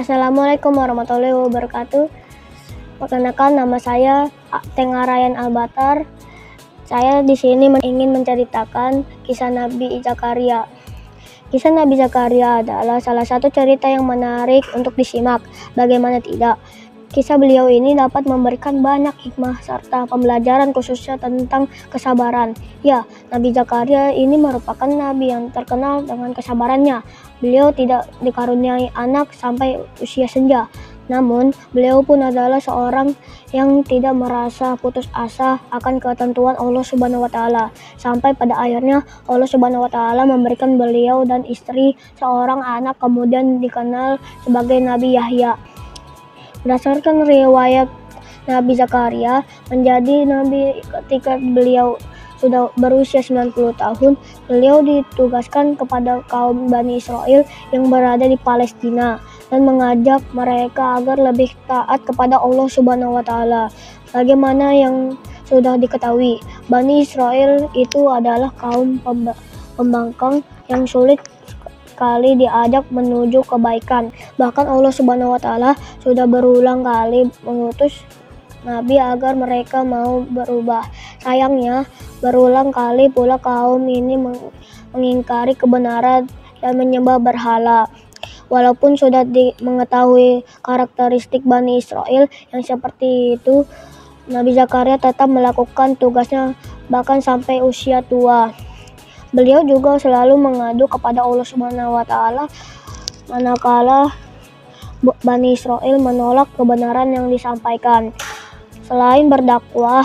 Assalamualaikum warahmatullahi wabarakatuh. Perkenalkan, nama saya Tengah Ryan Albatar. Saya di sini ingin menceritakan kisah Nabi Zakaria. Kisah Nabi Zakaria adalah salah satu cerita yang menarik untuk disimak. Bagaimana tidak? Kisah beliau ini dapat memberikan banyak hikmah serta pembelajaran khususnya tentang kesabaran. Ya, Nabi Zakaria ini merupakan nabi yang terkenal dengan kesabarannya. Beliau tidak dikaruniai anak sampai usia senja. Namun, beliau pun adalah seorang yang tidak merasa putus asa akan ketentuan Allah Subhanahu wa taala. Sampai pada akhirnya Allah Subhanahu wa taala memberikan beliau dan istri seorang anak, kemudian dikenal sebagai Nabi Yahya. Berdasarkan riwayat, Nabi Zakaria menjadi nabi ketika beliau sudah berusia 90 tahun. Beliau ditugaskan kepada kaum Bani Israel yang berada di Palestina dan mengajak mereka agar lebih taat kepada Allah Subhanahu wa taala. Bagaimana yang sudah diketahui, Bani Israel itu adalah kaum pembangkang yang sulit kali diajak menuju kebaikan. Bahkan Allah Subhanahu wa taala sudah berulang kali mengutus nabi agar mereka mau berubah. Sayangnya, berulang kali pula kaum ini mengingkari kebenaran dan menyembah berhala. Walaupun sudah mengetahui karakteristik Bani Israel yang seperti itu, Nabi Zakaria tetap melakukan tugasnya bahkan sampai usia tua. Beliau juga selalu mengadu kepada Allah Subhanahu wa taala manakala Bani Israel menolak kebenaran yang disampaikan. Selain berdakwah,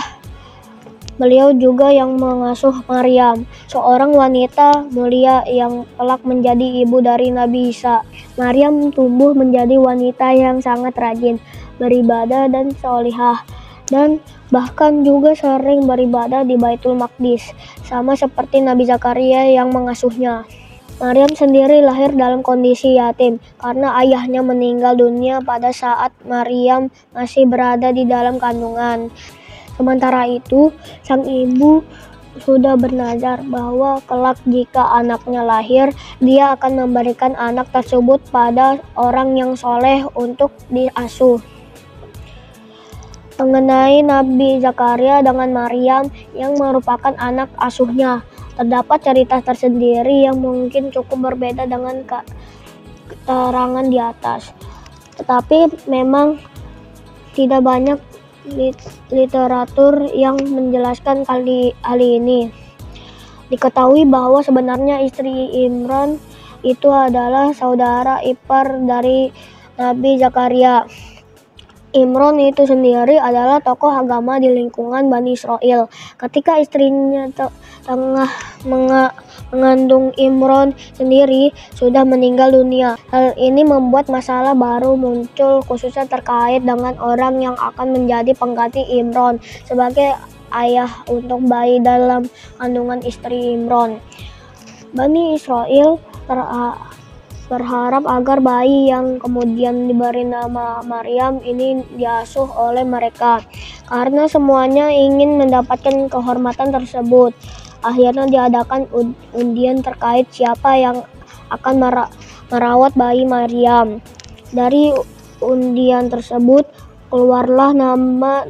beliau juga yang mengasuh Maryam, seorang wanita mulia yang kelak menjadi ibu dari Nabi Isa. Maryam tumbuh menjadi wanita yang sangat rajin beribadah dan salihah, dan bahkan juga sering beribadah di Baitul Maqdis, sama seperti Nabi Zakaria yang mengasuhnya. Maryam sendiri lahir dalam kondisi yatim karena ayahnya meninggal dunia pada saat Maryam masih berada di dalam kandungan. Sementara itu, sang ibu sudah bernazar bahwa kelak jika anaknya lahir, dia akan memberikan anak tersebut pada orang yang soleh untuk diasuh. Mengenai Nabi Zakaria dengan Maryam yang merupakan anak asuhnya, terdapat cerita tersendiri yang mungkin cukup berbeda dengan keterangan di atas. Tetapi memang tidak banyak literatur yang menjelaskan hal ini. Diketahui bahwa sebenarnya istri Imran itu adalah saudara ipar dari Nabi Zakaria. Imran itu sendiri adalah tokoh agama di lingkungan Bani Israel. Ketika istrinya tengah mengandung, Imran sendiri sudah meninggal dunia. Hal ini membuat masalah baru muncul khususnya terkait dengan orang yang akan menjadi pengganti Imran sebagai ayah untuk bayi dalam kandungan istri Imran. Bani Israel berharap agar bayi yang kemudian diberi nama Maryam ini diasuh oleh mereka, karena semuanya ingin mendapatkan kehormatan tersebut. Akhirnya diadakan undian terkait siapa yang akan merawat bayi Maryam. Dari undian tersebut keluarlah nama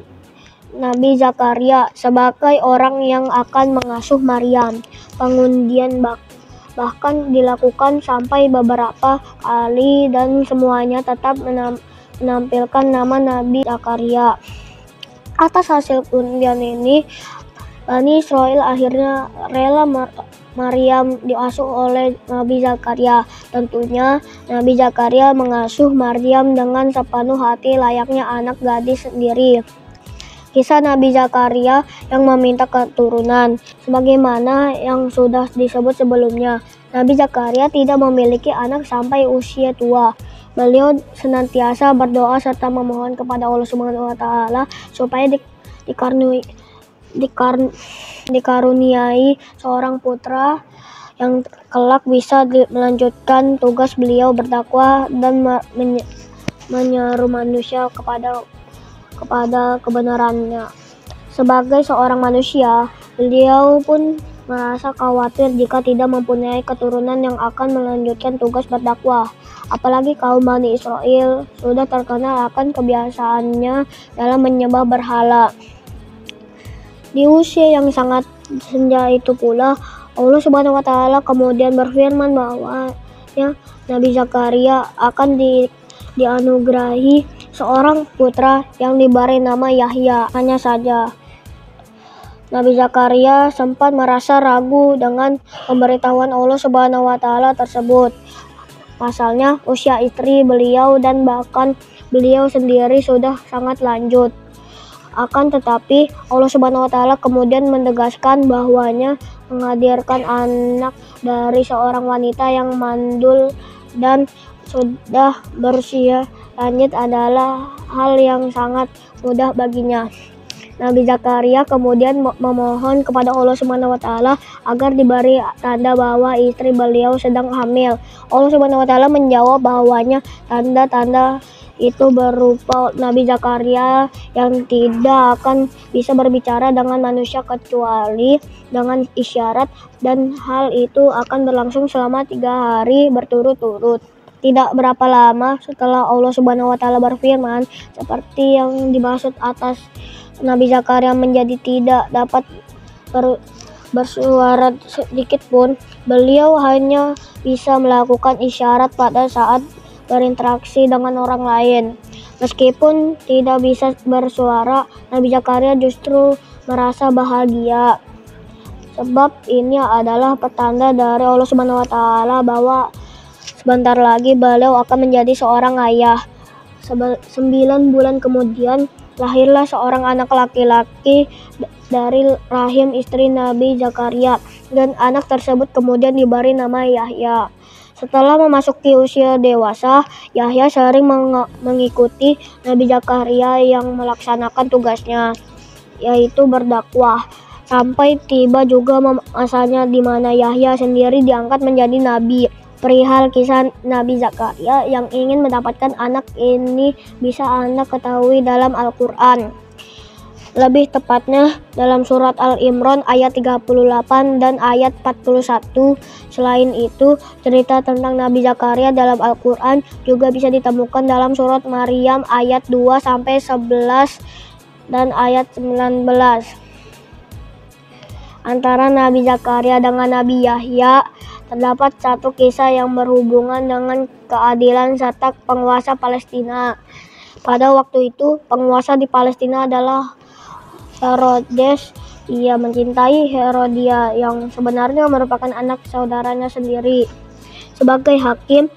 Nabi Zakaria sebagai orang yang akan mengasuh Maryam. Pengundian bahkan dilakukan sampai beberapa kali dan semuanya tetap menampilkan nama Nabi Zakaria. Atas hasil undian ini, Bani Israel akhirnya rela Maryam diasuh oleh Nabi Zakaria. Tentunya Nabi Zakaria mengasuh Maryam dengan sepenuh hati layaknya anak gadis sendiri. Kisah Nabi Zakaria yang meminta keturunan. Sebagaimana yang sudah disebut sebelumnya, Nabi Zakaria tidak memiliki anak sampai usia tua. Beliau senantiasa berdoa serta memohon kepada Allah Subhanahu wa taala supaya dikaruniai seorang putra yang kelak bisa melanjutkan tugas beliau berdakwah dan menyeru manusia kepada kebenarannya. Sebagai seorang manusia, beliau pun merasa khawatir jika tidak mempunyai keturunan yang akan melanjutkan tugas berdakwah. Apalagi kaum Bani Israel sudah terkenal akan kebiasaannya dalam menyembah berhala. Di usia yang sangat senja itu pula, Allah Subhanahu wa Ta'ala kemudian berfirman bahwa Nabi Zakaria akan dianugerahi seorang putra yang diberi nama Yahya. Hanya saja Nabi Zakaria sempat merasa ragu dengan pemberitahuan Allah Subhanahu wa Ta'ala tersebut. Pasalnya usia istri beliau dan bahkan beliau sendiri sudah sangat lanjut. Akan tetapi Allah Subhanahu wa Ta'ala kemudian menegaskan bahwanya menghadirkan anak dari seorang wanita yang mandul dan sudah berusia lanjut adalah hal yang sangat mudah baginya. Nabi Zakaria kemudian memohon kepada Allah Subhanahu wa Ta'ala agar diberi tanda bahwa istri beliau sedang hamil. Allah Subhanahu wa Ta'ala menjawab bahwanya tanda-tanda itu berupa Nabi Zakaria yang tidak akan bisa berbicara dengan manusia kecuali dengan isyarat, dan hal itu akan berlangsung selama 3 hari berturut-turut. Tidak berapa lama setelah Allah Subhanahu wa Ta'ala berfirman seperti yang dimaksud atas, Nabi Zakaria menjadi tidak dapat bersuara sedikit pun. Beliau hanya bisa melakukan isyarat pada saat berinteraksi dengan orang lain. Meskipun tidak bisa bersuara, Nabi Zakaria justru merasa bahagia. Sebab ini adalah petanda dari Allah Subhanahu wa Ta'ala bahwa sebentar lagi beliau akan menjadi seorang ayah. 9 bulan kemudian lahirlah seorang anak laki-laki dari rahim istri Nabi Zakaria, dan anak tersebut kemudian diberi nama Yahya. Setelah memasuki usia dewasa, Yahya sering mengikuti Nabi Zakaria yang melaksanakan tugasnya, yaitu berdakwah. Sampai tiba juga masanya di mana Yahya sendiri diangkat menjadi nabi. Perihal kisah Nabi Zakaria yang ingin mendapatkan anak ini bisa Anda ketahui dalam Al-Quran. Lebih tepatnya dalam surat Al-Imran ayat 38 dan ayat 41. Selain itu, cerita tentang Nabi Zakaria dalam Al-Quran juga bisa ditemukan dalam surat Maryam ayat 2-11 dan ayat 19. Antara Nabi Zakaria dengan Nabi Yahya terdapat satu kisah yang berhubungan dengan keadilan serta penguasa Palestina. Pada waktu itu, penguasa di Palestina adalah Herodes. Ia mencintai Herodia yang sebenarnya merupakan anak saudaranya sendiri. Sebagai hakim,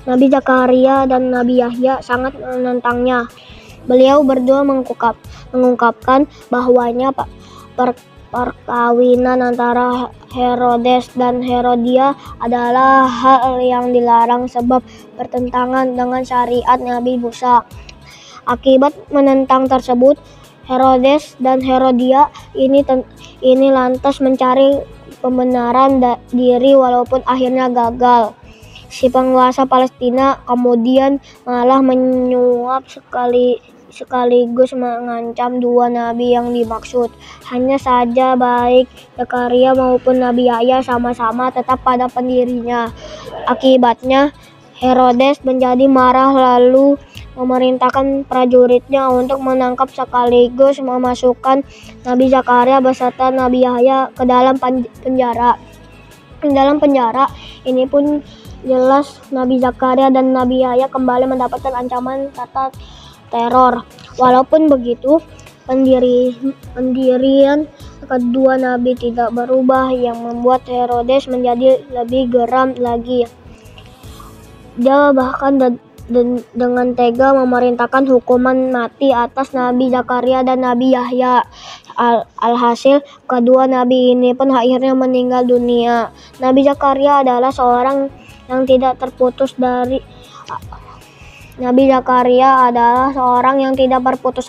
Nabi Zakaria dan Nabi Yahya sangat menentangnya. Beliau berdua mengungkapkan bahwanya perkawinan antara Herodes dan Herodia adalah hal yang dilarang sebab bertentangan dengan syariat Nabi Musa. Akibat menentang tersebut, Herodes dan Herodia ini lantas mencari pembenaran diri walaupun akhirnya gagal. Si penguasa Palestina kemudian malah menyuap sekaligus mengancam 2 nabi yang dimaksud. Hanya saja baik Zakaria maupun Nabi Yahya sama-sama tetap pada pendirinya. Akibatnya Herodes menjadi marah lalu memerintahkan prajuritnya untuk menangkap sekaligus memasukkan Nabi Zakaria beserta Nabi Yahya ke dalam penjara. Di dalam penjara ini pun jelas Nabi Zakaria dan Nabi Yahya kembali mendapatkan ancaman serta teror. Walaupun begitu, pendirian kedua nabi tidak berubah yang membuat Herodes menjadi lebih geram lagi. Dia bahkan dengan tega memerintahkan hukuman mati atas Nabi Zakaria dan Nabi Yahya. Alhasil, kedua nabi ini pun akhirnya meninggal dunia. Nabi Zakaria adalah seorang yang tidak berputus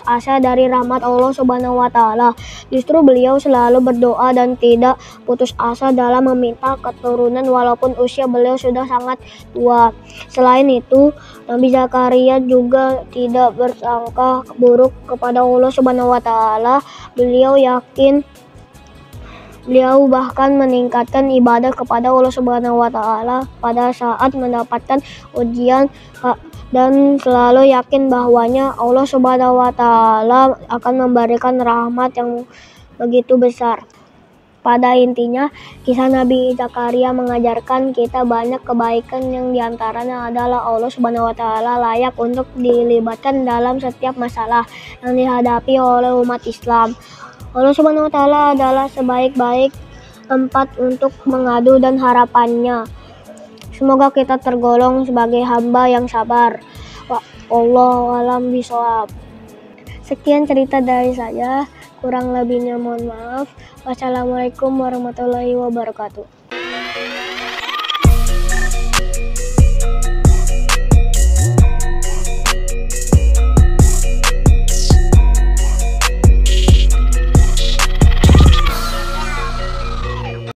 asa dari rahmat Allah Subhanahu wa Ta'ala. Justru beliau selalu berdoa dan tidak putus asa dalam meminta keturunan walaupun usia beliau sudah sangat tua. Selain itu, Nabi Zakaria juga tidak bersangka buruk kepada Allah Subhanahu wa Ta'ala. Beliau yakin Beliau bahkan meningkatkan ibadah kepada Allah Subhanahu wa Ta'ala pada saat mendapatkan ujian dan selalu yakin bahwanya Allah Subhanahu wa Ta'ala akan memberikan rahmat yang begitu besar. Pada intinya, kisah Nabi Zakaria mengajarkan kita banyak kebaikan yang diantaranya adalah Allah Subhanahu wa Ta'ala layak untuk dilibatkan dalam setiap masalah yang dihadapi oleh umat Islam. Allah Subhanahu wa Ta'ala adalah sebaik-baik tempat untuk mengadu dan harapannya. Semoga kita tergolong sebagai hamba yang sabar. Wallahu a'lam bishawab. Sekian cerita dari saya, kurang lebihnya mohon maaf. Wassalamualaikum warahmatullahi wabarakatuh.